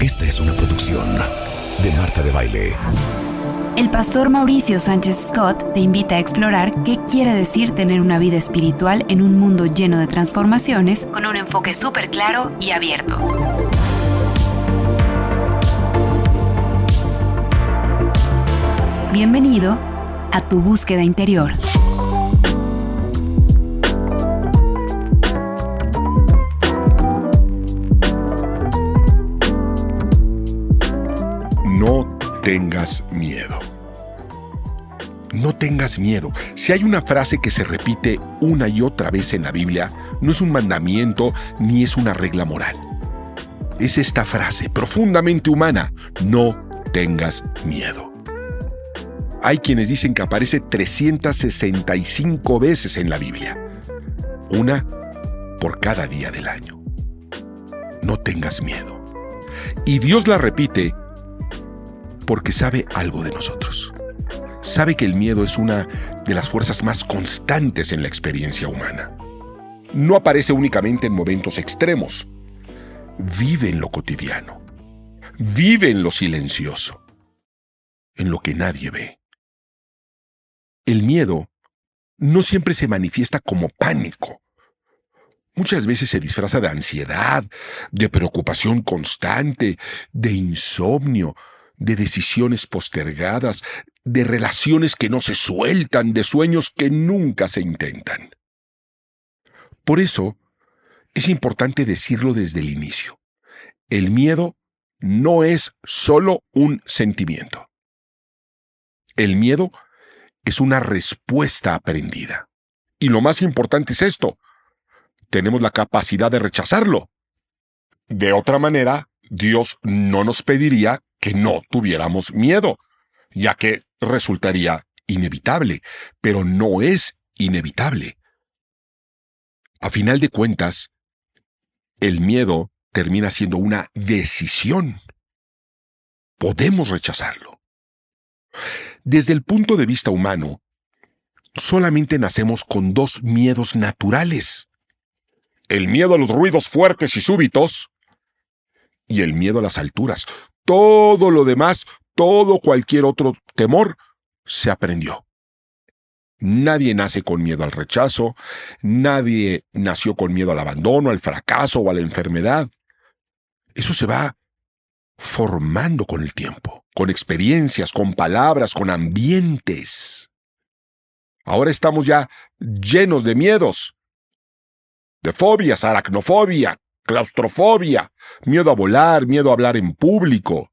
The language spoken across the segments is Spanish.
Esta es una producción de Marta de Baile. El pastor Mauricio Sánchez Scott te invita a explorar qué quiere decir tener una vida espiritual en un mundo lleno de transformaciones con un enfoque súper claro y abierto. Bienvenido a tu búsqueda interior. No tengas miedo. No tengas miedo. Si hay una frase que se repite una y otra vez en la Biblia, no es un mandamiento ni es una regla moral. Es esta frase profundamente humana: no tengas miedo. Hay quienes dicen que aparece 365 veces en la Biblia, una por cada día del año. No tengas miedo. Y Dios la repite porque sabe algo de nosotros. Sabe que el miedo es una de las fuerzas más constantes en la experiencia humana. No aparece únicamente en momentos extremos. Vive en lo cotidiano. Vive en lo silencioso, en lo que nadie ve. El miedo no siempre se manifiesta como pánico. Muchas veces se disfraza de ansiedad, de preocupación constante, de insomnio, de decisiones postergadas, de relaciones que no se sueltan, de sueños que nunca se intentan. Por eso, es importante decirlo desde el inicio. El miedo no es solo un sentimiento. El miedo es una respuesta aprendida. Y lo más importante es esto: tenemos la capacidad de rechazarlo. De otra manera, Dios no nos pediría que no tuviéramos miedo, ya que resultaría inevitable, pero no es inevitable. A final de cuentas, el miedo termina siendo una decisión. Podemos rechazarlo. Desde el punto de vista humano, solamente nacemos con dos miedos naturales: el miedo a los ruidos fuertes y súbitos y el miedo a las alturas. Todo lo demás, cualquier otro temor, se aprendió. Nadie nace con miedo al rechazo, nadie nació con miedo al abandono, al fracaso o a la enfermedad. Eso se va formando con el tiempo, con experiencias, con palabras, con ambientes. Ahora estamos ya llenos de miedos, de fobias: aracnofobia, claustrofobia, miedo a volar, miedo a hablar en público.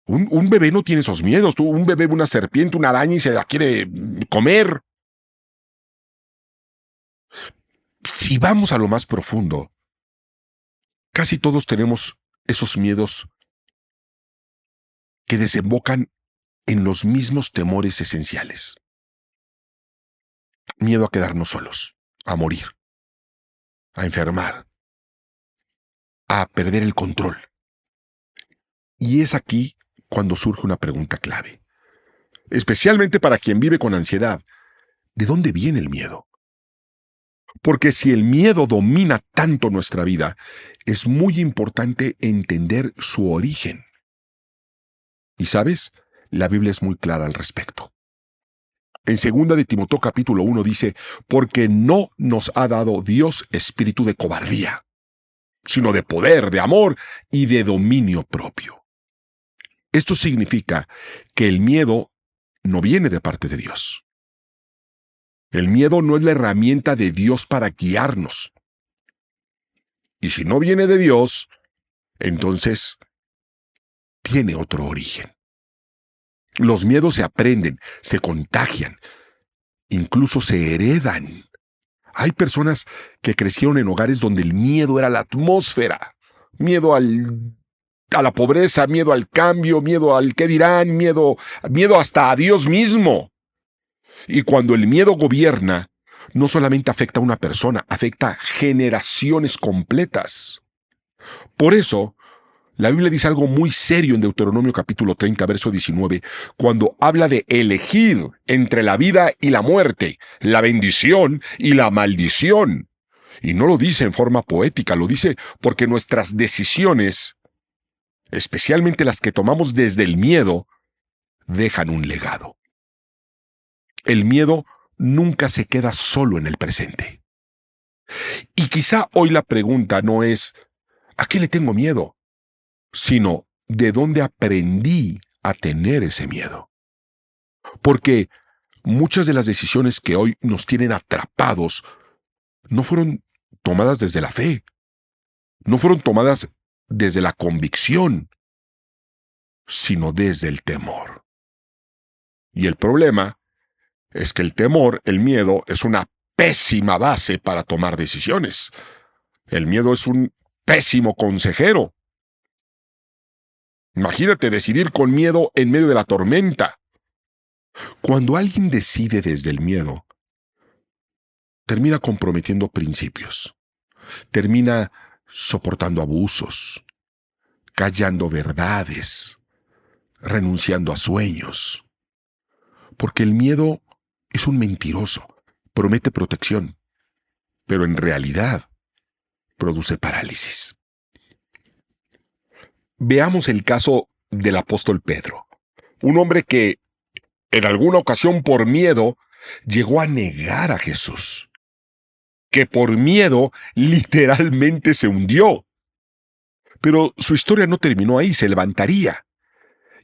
Un bebé no tiene esos miedos. Un bebé ve una serpiente, una araña y se la quiere comer. Si vamos a lo más profundo, casi todos tenemos esos miedos que desembocan en los mismos temores esenciales. Miedo a quedarnos solos, a morir, a enfermar, a perder el control. Y es aquí cuando surge una pregunta clave, especialmente para quien vive con ansiedad: ¿de dónde viene el miedo? Porque si el miedo domina tanto nuestra vida, es muy importante entender su origen. Y ¿sabes? La Biblia es muy clara al respecto. En 2 de Timoteo capítulo 1 dice: porque no nos ha dado Dios espíritu de cobardía, sino de poder, de amor y de dominio propio. Esto significa que el miedo no viene de parte de Dios. El miedo no es la herramienta de Dios para guiarnos. Y si no viene de Dios, entonces tiene otro origen. Los miedos se aprenden, se contagian, incluso se heredan. Hay personas que crecieron en hogares donde el miedo era la atmósfera. Miedo a la pobreza, miedo al cambio, miedo al qué dirán, miedo hasta a Dios mismo. Y cuando el miedo gobierna, no solamente afecta a una persona, afecta a generaciones completas. Por eso, la Biblia dice algo muy serio en Deuteronomio capítulo 30, verso 19, cuando habla de elegir entre la vida y la muerte, la bendición y la maldición. Y no lo dice en forma poética, lo dice porque nuestras decisiones especialmente las que tomamos desde el miedo, dejan un legado. El miedo nunca se queda solo en el presente. Y quizá hoy la pregunta no es ¿a qué le tengo miedo?, sino ¿de dónde aprendí a tener ese miedo? Porque muchas de las decisiones que hoy nos tienen atrapados no fueron tomadas desde la fe, no fueron tomadas desde la convicción, sino desde el temor. Y el problema es que el temor, el miedo, es una pésima base para tomar decisiones. El miedo es un pésimo consejero. Imagínate decidir con miedo en medio de la tormenta. Cuando alguien decide desde el miedo, termina comprometiendo principios, termina soportando abusos, callando verdades, renunciando a sueños. Porque el miedo es un mentiroso, promete protección, pero en realidad produce parálisis. Veamos el caso del apóstol Pedro, un hombre que en alguna ocasión por miedo llegó a negar a Jesús, que por miedo literalmente se hundió. Pero su historia no terminó ahí, se levantaría.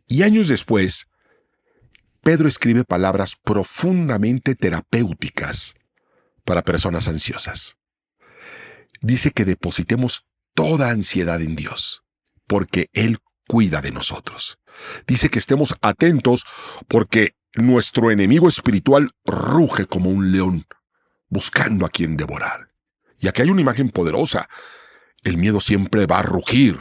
Y años después, Pedro escribe palabras profundamente terapéuticas para personas ansiosas. Dice que depositemos toda ansiedad en Dios, porque Él cuida de nosotros. Dice que estemos atentos porque nuestro enemigo espiritual ruge como un león, buscando a quien devorar. Y aquí hay una imagen poderosa. El miedo siempre va a rugir.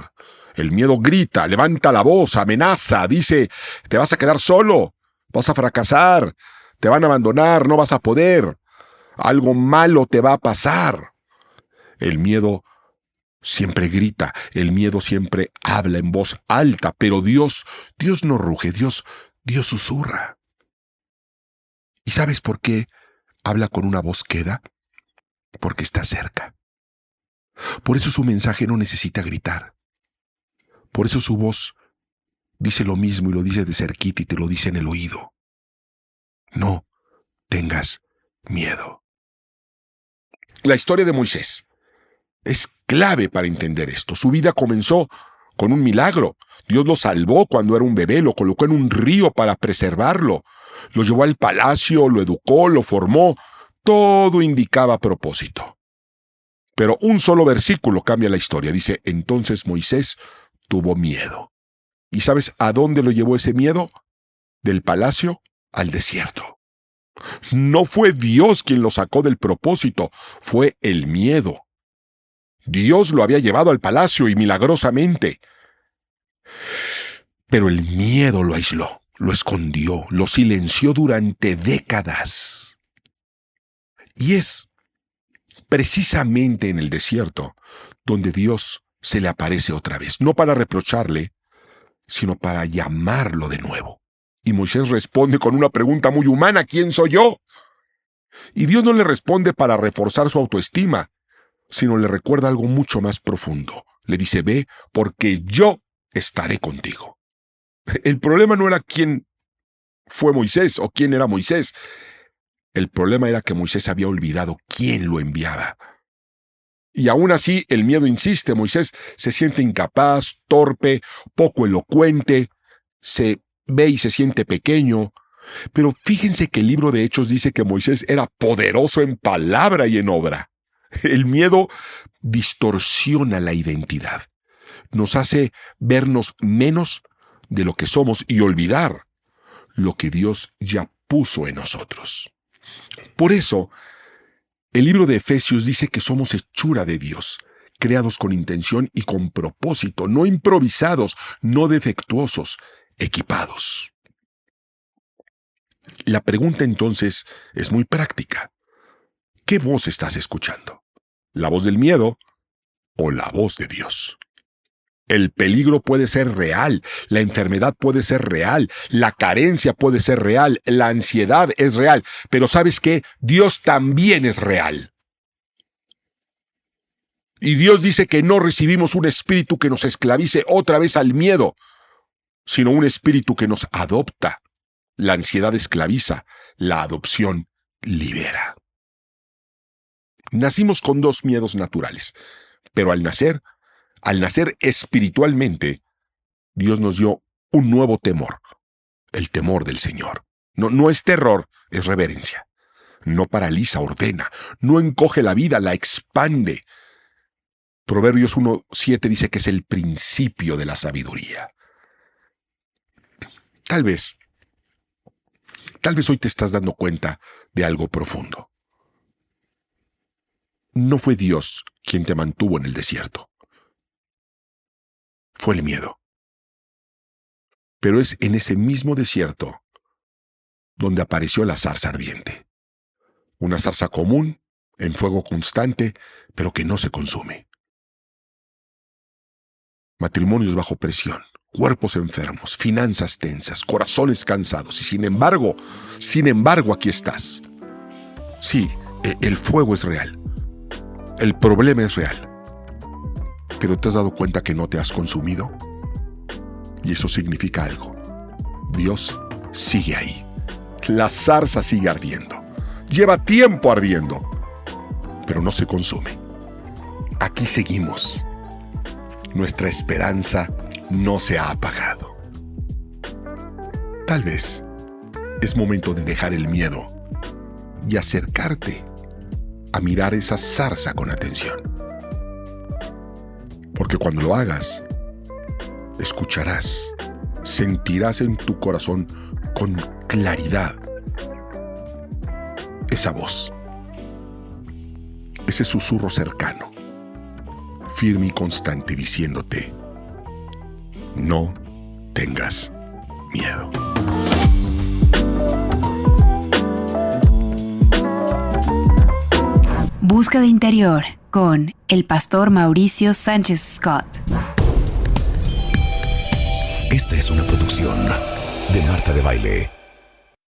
El miedo grita, levanta la voz, amenaza, dice, te vas a quedar solo, vas a fracasar, te van a abandonar, no vas a poder, algo malo te va a pasar. El miedo siempre grita, el miedo siempre habla en voz alta, pero Dios no ruge, Dios susurra. ¿Y sabes por qué habla con una voz queda? Porque está cerca. Por eso su mensaje no necesita gritar. Por eso su voz dice lo mismo y lo dice de cerquita y te lo dice en el oído. No tengas miedo. La historia de Moisés es clave para entender esto. Su vida comenzó con un milagro. Dios lo salvó cuando era un bebé, lo colocó en un río para preservarlo. Lo llevó al palacio, lo educó, lo formó. Todo indicaba propósito. Pero un solo versículo cambia la historia. Dice, entonces Moisés tuvo miedo. ¿Y sabes a dónde lo llevó ese miedo? Del palacio al desierto. No fue Dios quien lo sacó del propósito, fue el miedo. Dios lo había llevado al palacio y milagrosamente. Pero el miedo lo aisló, lo escondió, lo silenció durante décadas. Y es precisamente en el desierto donde Dios se le aparece otra vez, no para reprocharle, sino para llamarlo de nuevo. Y Moisés responde con una pregunta muy humana, ¿quién soy yo? Y Dios no le responde para reforzar su autoestima, sino le recuerda algo mucho más profundo. Le dice, ve, porque yo estaré contigo. El problema no era quién fue Moisés o quién era Moisés. El problema era que Moisés había olvidado quién lo enviaba. Y aún así, el miedo insiste. Moisés se siente incapaz, torpe, poco elocuente, se ve y se siente pequeño. Pero fíjense que el libro de Hechos dice que Moisés era poderoso en palabra y en obra. El miedo distorsiona la identidad. Nos hace vernos menos de lo que somos y olvidar lo que Dios ya puso en nosotros. Por eso, el libro de Efesios dice que somos hechura de Dios, creados con intención y con propósito, no improvisados, no defectuosos, equipados. La pregunta entonces es muy práctica. ¿Qué voz estás escuchando? ¿La voz del miedo o la voz de Dios? El peligro puede ser real, la enfermedad puede ser real, la carencia puede ser real, la ansiedad es real, pero ¿sabes qué? Dios también es real. Y Dios dice que no recibimos un espíritu que nos esclavice otra vez al miedo, sino un espíritu que nos adopta. La ansiedad esclaviza, la adopción libera. Nacimos con dos miedos naturales, pero al nacer espiritualmente, Dios nos dio un nuevo temor, el temor del Señor. No es terror, es reverencia. No paraliza, ordena, no encoge la vida, la expande. Proverbios 1:7 dice que es el principio de la sabiduría. Tal vez hoy te estás dando cuenta de algo profundo. No fue Dios quien te mantuvo en el desierto. Fue el miedo. Pero es en ese mismo desierto donde apareció la zarza ardiente. Una zarza común, en fuego constante, pero que no se consume. Matrimonios bajo presión, cuerpos enfermos, finanzas tensas, corazones cansados. Y sin embargo, aquí estás. Sí, el fuego es real. El problema es real. Pero ¿te has dado cuenta que no te has consumido? Y eso significa algo. Dios sigue ahí. La zarza sigue ardiendo. Lleva tiempo ardiendo, pero no se consume. Aquí seguimos. Nuestra esperanza no se ha apagado. Tal vez es momento de dejar el miedo y acercarte a mirar esa zarza con atención. Porque cuando lo hagas, escucharás, sentirás en tu corazón con claridad esa voz, ese susurro cercano, firme y constante, diciéndote: no tengas miedo. Búsqueda Interior con el pastor Mauricio Sánchez Scott. Esta es una producción de Marta de Baile.